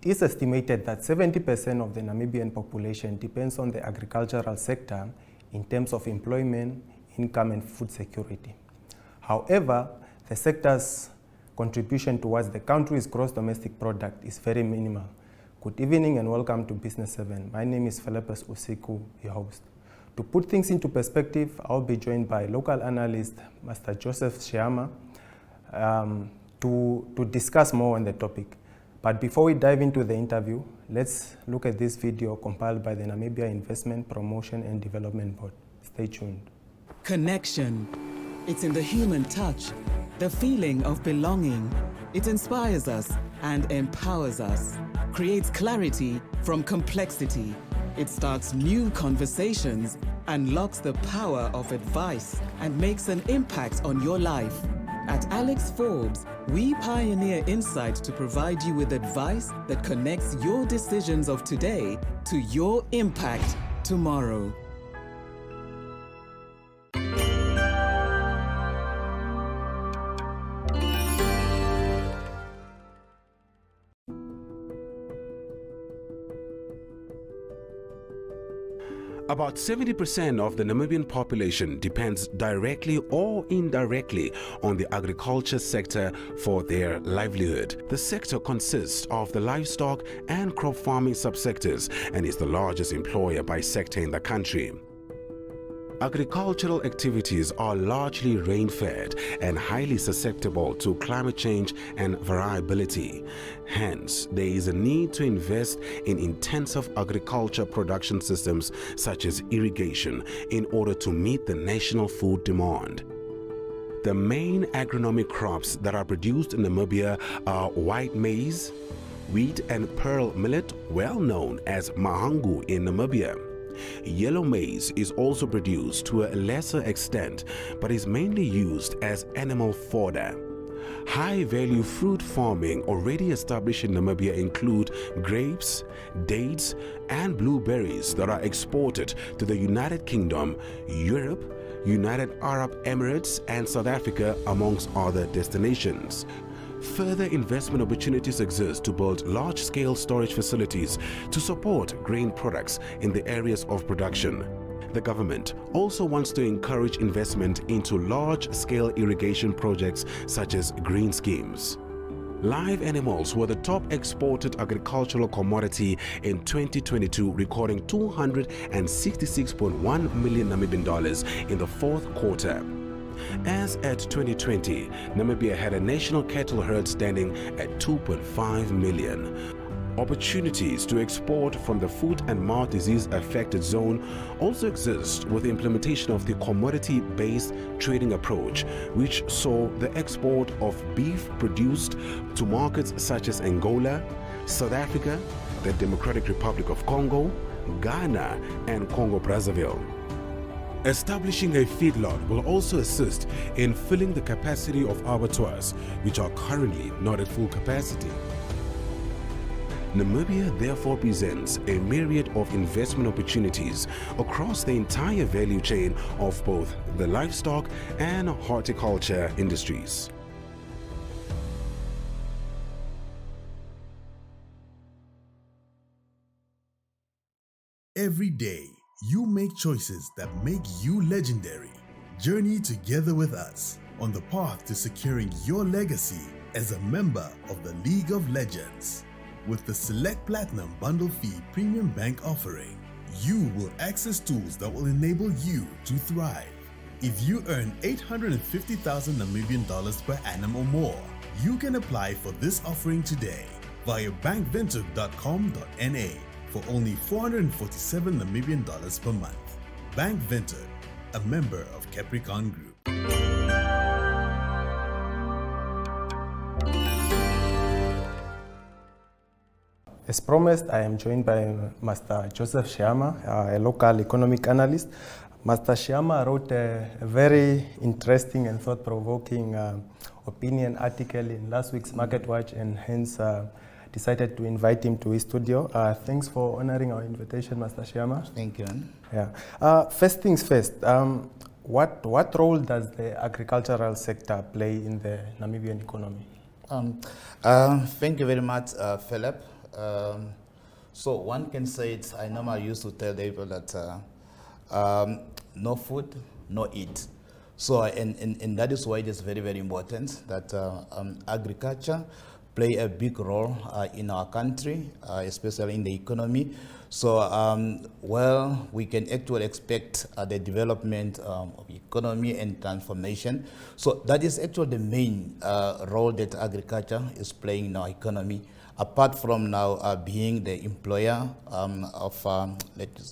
It is estimated that 70% of the Namibian population depends on the agricultural sector in terms of employment, income, and food security. However, the sector's contribution towards the country's gross domestic product is very minimal. Good evening and welcome to Business 7. My name is Philip Usiku, your host. To put things into perspective, I'll be joined by local analyst, Master Joseph Shiama, to discuss more on the topic. But before we dive into the interview, let's look at this video compiled by the Namibia Investment Promotion and Development Board. Stay tuned. Connection. It's in the human touch, the feeling of belonging. It inspires us and empowers us, creates clarity from complexity. It starts new conversations, unlocks the power of advice, and makes an impact on your life. At Alex Forbes, we pioneer insight to provide you with advice that connects your decisions of today to your impact tomorrow. About 70% of the Namibian population depends directly or indirectly on the agriculture sector for their livelihood. The sector consists of the livestock and crop farming subsectors and is the largest employer by sector in the country. Agricultural activities are largely rain-fed and highly susceptible to climate change and variability. Hence, there is a need to invest in intensive agriculture production systems such as irrigation in order to meet the national food demand. The main agronomic crops that are produced in Namibia are white maize, wheat and pearl millet, well known as mahangu in Namibia. Yellow maize is also produced to a lesser extent, but is mainly used as animal fodder. High-value fruit farming already established in Namibia include grapes, dates, and blueberries that are exported to the United Kingdom, Europe, United Arab Emirates, and South Africa, amongst other destinations. Further investment opportunities exist to build large-scale storage facilities to support grain products in the areas of production. The government also wants to encourage investment into large-scale irrigation projects such as green schemes. Live animals were the top exported agricultural commodity in 2022, recording 266.1 million Namibian dollars in the fourth quarter. As at 2020, Namibia had a national cattle herd standing at 2.5 million. Opportunities to export from the foot and mouth disease affected zone also exist with the implementation of the commodity-based trading approach, which saw the export of beef produced to markets such as Angola, South Africa, the Democratic Republic of Congo, Ghana, and Congo-Brazzaville. Establishing a feedlot will also assist in filling the capacity of abattoirs, which are currently not at full capacity. Namibia therefore presents a myriad of investment opportunities across the entire value chain of both the livestock and horticulture industries. Every day, you make choices that make you legendary. Journey together with us on the path to securing your legacy as a member of the League of Legends. With the Select Platinum Bundle Fee Premium Bank offering, you will access tools that will enable you to thrive. If you earn 850,000 Namibian dollars per annum or more, you can apply for this offering today via bankvintage.com.na for only 447 Namibian dollars per month. Bank Vintage, a member of Capricorn Group. As promised, I am joined by Master Joseph Shiama, a local economic analyst. Master Shiama wrote a very interesting and thought-provoking opinion article in last week's Market Watch, and hence decided to invite him to his studio. Thanks for honoring our invitation, Master Shiama. Thank you. Yeah. First things first, what role does the agricultural sector play in the Namibian economy? Thank you very much, Philip. So one can say it, I normally used to tell people that no food, no eat. So, and that is why it is very, very important that agriculture play a big role in our country, especially in the economy. So, well, we can actually expect the development of economy and transformation. So that is actually the main role that agriculture is playing in our economy, apart from now being the employer of,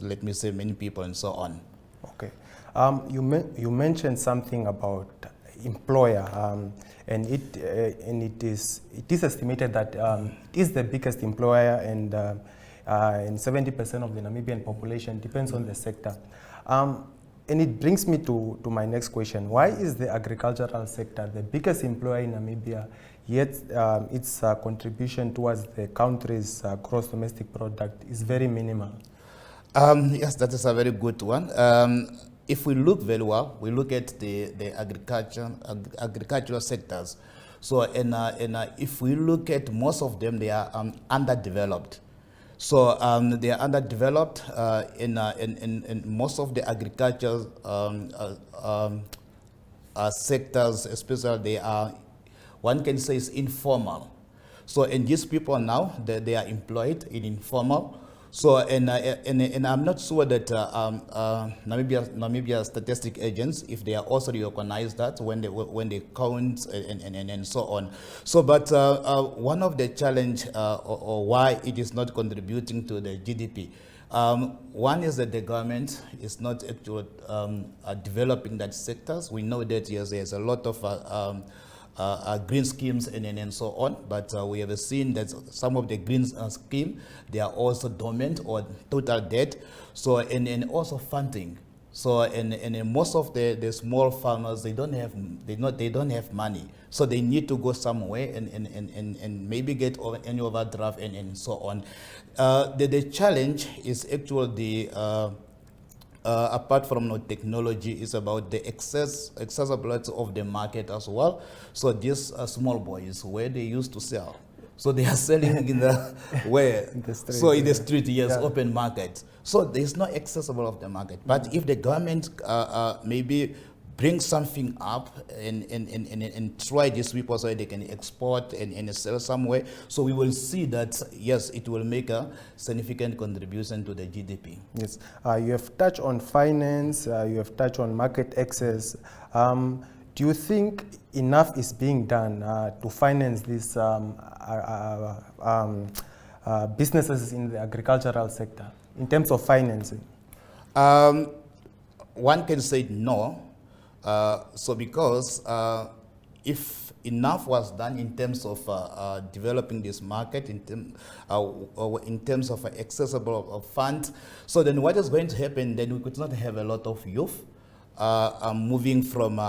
let me say, many people and so on. Okay. You mentioned something about employer, and it is estimated that it is the biggest employer, and 70% of the Namibian population depends on the sector. And it brings me to my next question. Why is the agricultural sector the biggest employer in Namibia, yet its contribution towards the country's gross domestic product is very minimal? Yes, that is a very good one. If we look very well, we look at the agricultural sectors. So, if we look at most of them, they are underdeveloped. So they are underdeveloped in most of the agricultural sectors, especially they are, one can say, is informal. So, and these people now, they are employed in informal. So, and I'm not sure that Namibia statistic agents, if they are also recognize that when they count and so on. So, but one of the challenge or why it is not contributing to the GDP, one is that the government is not actually developing that sectors. We know that yes, there's a lot of green schemes and so on, but we have seen that some of the green scheme, they are also dormant or total dead. So and also funding. So and most of the small farmers, they don't have money. So they need to go somewhere and maybe get any overdraft and so on. The challenge is actually the apart from no technology, is about the accessibility of the market as well. So these small boys, where they used to sell, so they are selling in the where In the street, so in the yeah. street, yes, Yeah. open market. So there is no accessible of the market. But if the government maybe bring something up and try these people so they can export and sell somewhere, so we will see that yes, it will make a significant contribution to the GDP. Yes, you have touched on finance, you have touched on market access. Do you think enough is being done to finance these businesses in the agricultural sector in terms of financing? One can say no. So because if enough was done in terms of developing this market, in terms of accessible funds, so then what is going to happen, then we could not have a lot of youth moving from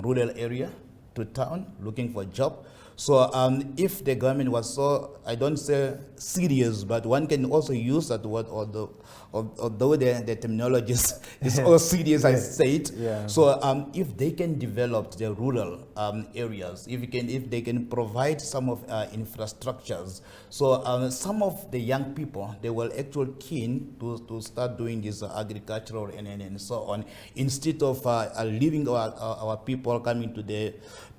rural area to town looking for a job. So if the government was so, I don't say serious, but one can also use that word, although the terminology is all serious, I say it. Yeah. So if they can develop the rural areas, if they can provide some of infrastructures, so some of the young people, they were actually keen to start doing this agricultural and so on, instead of leaving our people coming to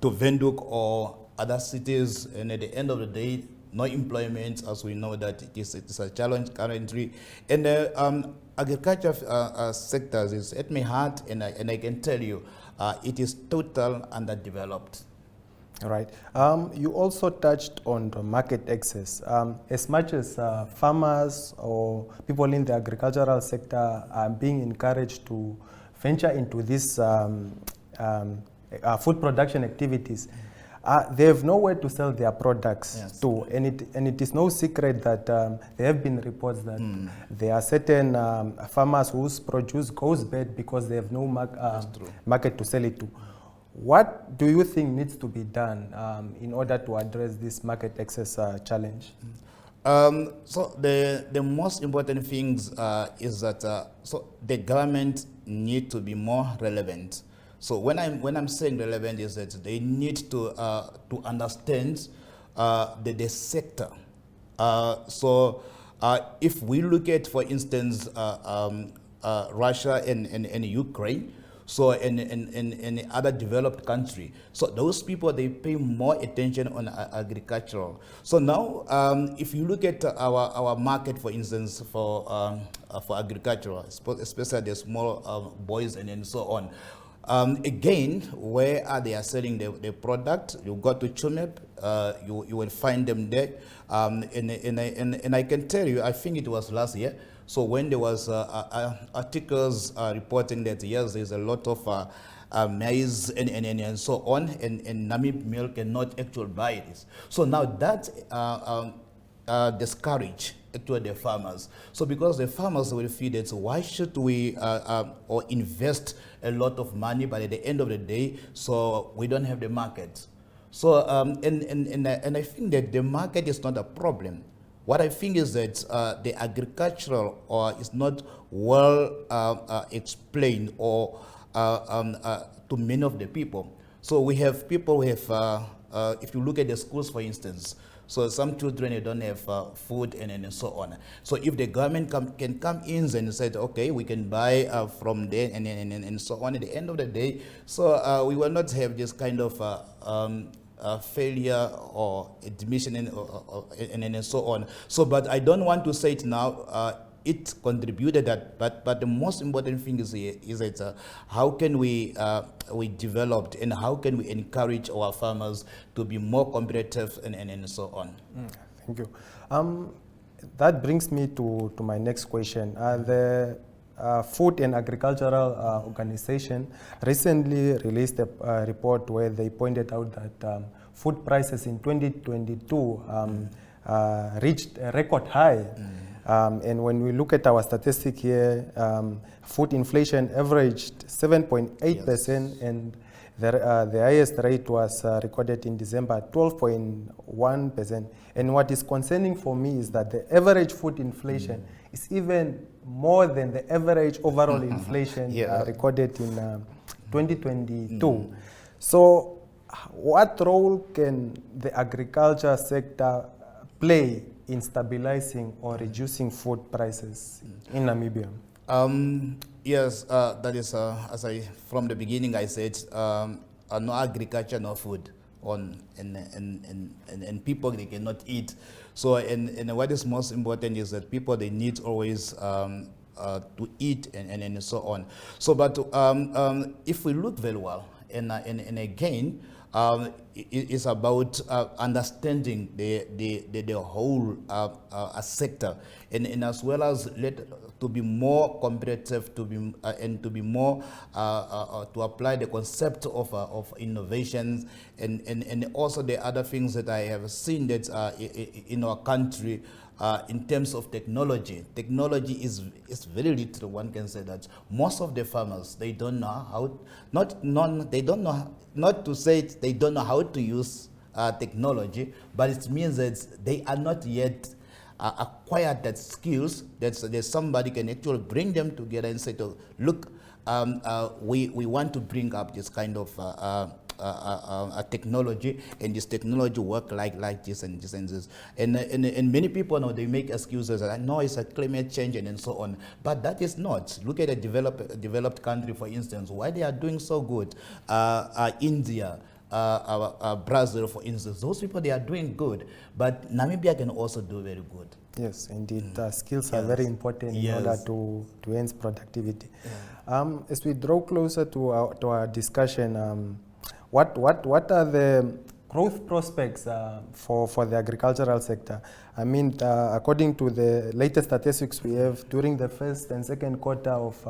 Windhoek or other cities, and at the end of the day, no employment, as we know that it's a challenge currently. And the agriculture sectors is at my heart, and I can tell you, it is total underdeveloped. All right. You also touched on the market access. As much as farmers or people in the agricultural sector are being encouraged to venture into these food production activities, they have nowhere to sell their products to, and it is no secret that there have been reports that there are certain farmers whose produce goes bad because they have no market to sell it to. What do you think needs to be done in order to address this market access challenge? So the most important things is that so the government need to be more relevant. So when I'm saying relevant is that they need to understand the sector. If we look at, for instance, Russia and Ukraine, so in other developed country, so those people, they pay more attention on agricultural. So now, if you look at our market, for instance, for agricultural, especially the small boys and so on. Again, where are they selling the product? You go to Chumeb, you will find them there. And I can tell you, I think it was last year. So when there was articles reporting that yes, there's a lot of maize and so on, and Namib milk cannot actually buy this. So now that discourage actually the farmers. So because the farmers will feel that, so why should we or invest a lot of money, but at the end of the day, so we don't have the market. So and I think that the market is not a problem. What I think is that the agricultural is not well explained or to many of the people. So we have people who have, if you look at the schools, for instance, so some children, they don't have food and so on. So if the government can come in and say, okay, we can buy from there and so on, at the end of the day, so we will not have this kind of failure or admission and so on. So, but I don't want to say it now. It contributed that, but the most important thing is that how can we develop and how can we encourage our farmers to be more competitive and so on. Thank you. That brings me to my next question. The Food and Agricultural Organization recently released a report where they pointed out that food prices in 2022 reached a record high. And when we look at our statistic here, food inflation averaged 7.8%, and the highest rate was recorded in December, 12.1%. And what is concerning for me is that the average food inflation is even more than the average overall inflation recorded in 2022. So what role can the agriculture sector play in stabilizing or reducing food prices in Namibia? Yes, that is, as from the beginning I said, no agriculture, no food, and people, they cannot eat. So, and what is most important is that people, they need always to eat and so on. So, but if we look very well, and again, it's about understanding the whole sector, and as well as to be more competitive, to be and to be more to apply the concept of innovations, and also the other things that I have seen that in our country. In terms of technology is very little. One can say that most of the farmers, they don't know how, they don't know, not to say it, they don't know how to use technology, but it means that they are not yet acquired that skills that somebody can actually bring them together and say, look, we want to bring up this kind of technology, and this technology work like this and this and this, and many people now, they make excuses. I know it's a climate change and so on, but that is not. Look at a developed country, for instance, why they are doing so good. India, Brazil, for instance, those people, they are doing good, but Namibia can also do very good. Yes, indeed. Skills are very important in order to enhance productivity. As we draw closer to our discussion, what are the growth prospects for the agricultural sector? I mean, according to the latest statistics we have, during the first and second quarter of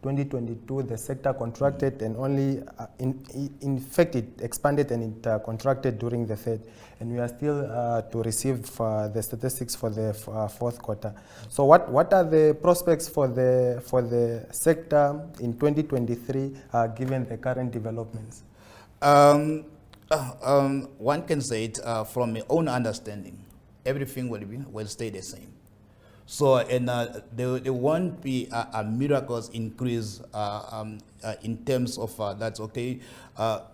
2022, the sector contracted, and only, in fact, it expanded and it contracted during the third. And we are still to receive the statistics for the fourth quarter. So what are the prospects for the sector in 2023, given the current developments? One can say it from my own understanding, everything will stay the same. So, and there won't be a miracles increase in terms of that's okay,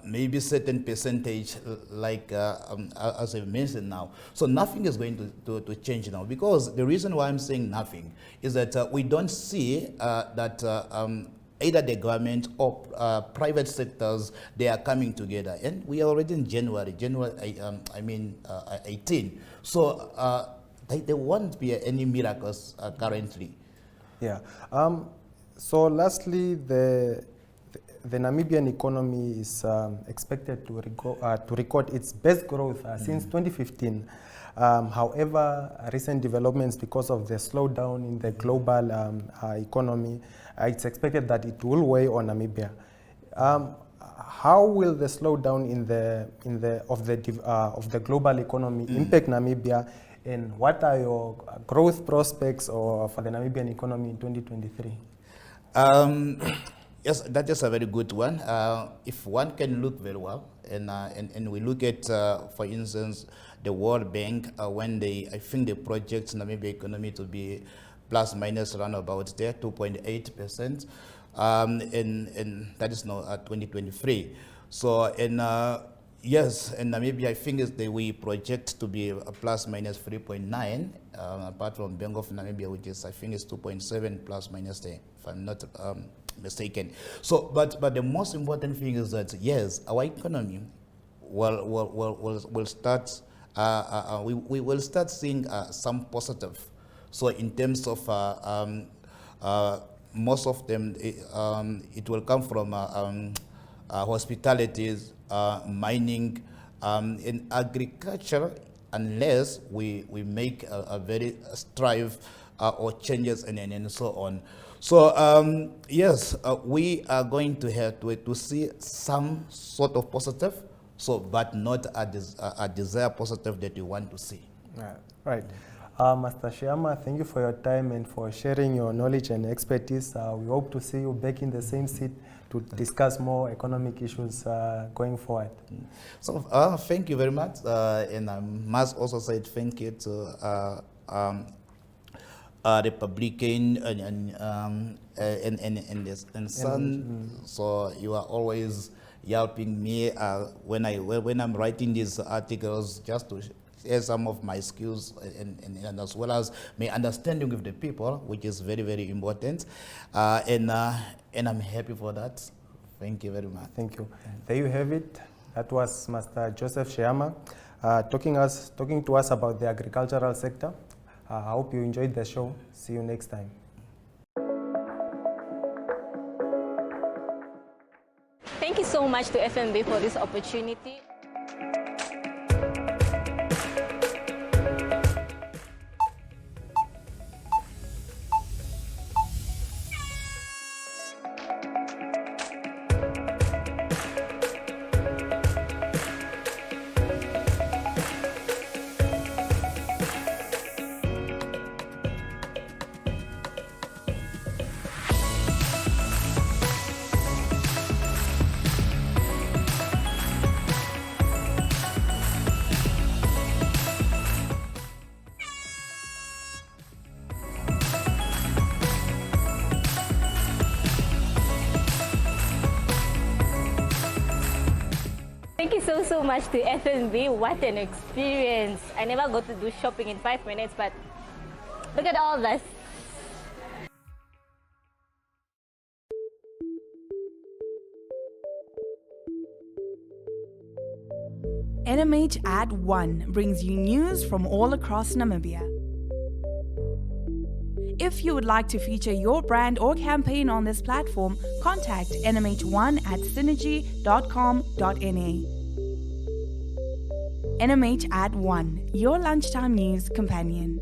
maybe certain percentage, like as I mentioned now. So nothing is going to change now, because the reason why I'm saying nothing is that we don't see that either the government or private sectors, they are coming together. And we are already in January 18. So there won't be any miracles currently. Yeah. So lastly, the Namibian economy is expected to record its best growth since 2015. However, recent developments, because of the slowdown in the global economy, it's expected that it will weigh on Namibia. How will the slowdown of the global economy impact Namibia, and what are your growth prospects for the Namibian economy in 2023? Yes, that is a very good one. If one can look very well, and we look at, for instance, the World Bank, when I think they project Namibia economy to be plus minus around about there, 2.8%, and that is now 2023. So, yes, in Namibia, I think we project to be a plus minus 3.9, apart from Bank of Namibia, which is, I think, is 2.7 plus minus there, if I'm not mistaken. So, but the most important thing is that, yes, our economy will start, we will start seeing some positive. So in terms of most of them, it will come from hospitalities, mining, in agriculture, unless we make a very strive or changes and so on. So yes, we are going to have to see some sort of positive, so but not a desired positive that we want to see. Right. Master Shyama, thank you for your time and for sharing your knowledge and expertise. We hope to see you back in the same seat to discuss more economic issues going forward. So thank you very much, and I must also say thank you to Republican and Son. So you are always helping me when I'm writing these articles, just to share some of my skills and as well as my understanding with the people, which is very, very important. And I'm happy for that. Thank you very much. Thank you. There you have it. That was Master Joseph Shyama talking to us about the agricultural sector. I hope you enjoyed the show. See you next time. Thank you so much to FMB for this opportunity. Thank you so much to FNB. What an experience. I never got to do shopping in 5 minutes, but look at all this. NMH at 1 brings you news from all across Namibia. If you would like to feature your brand or campaign on this platform, contact nmh1@synergy.com.na. NMH at 1, your lunchtime news companion.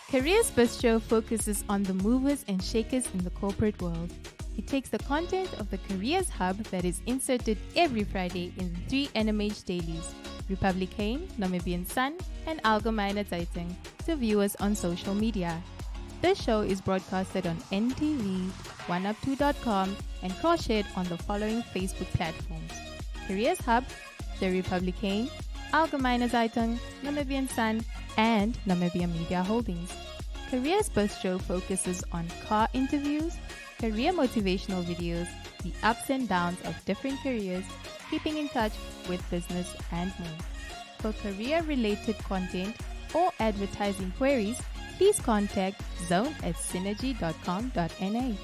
Careers Bistro focuses on the movers and shakers in the corporate world. It takes the content of the Careers Hub that is inserted every Friday in the 3 NMH dailies, Republican, Namibian Sun, and Algemeine Zeitung, to viewers on social media. This show is broadcasted on NTV, 1up2.com, and cross-shared on the following Facebook platforms: Careers Hub, The Republican, Allgemeine Zeitung, Namibian Sun, and Namibian Media Holdings. Careers Bistro focuses on car interviews, career motivational videos, the ups and downs of different careers, keeping in touch with business, and more. For career-related content or advertising queries, please contact zone@synergy.com.na.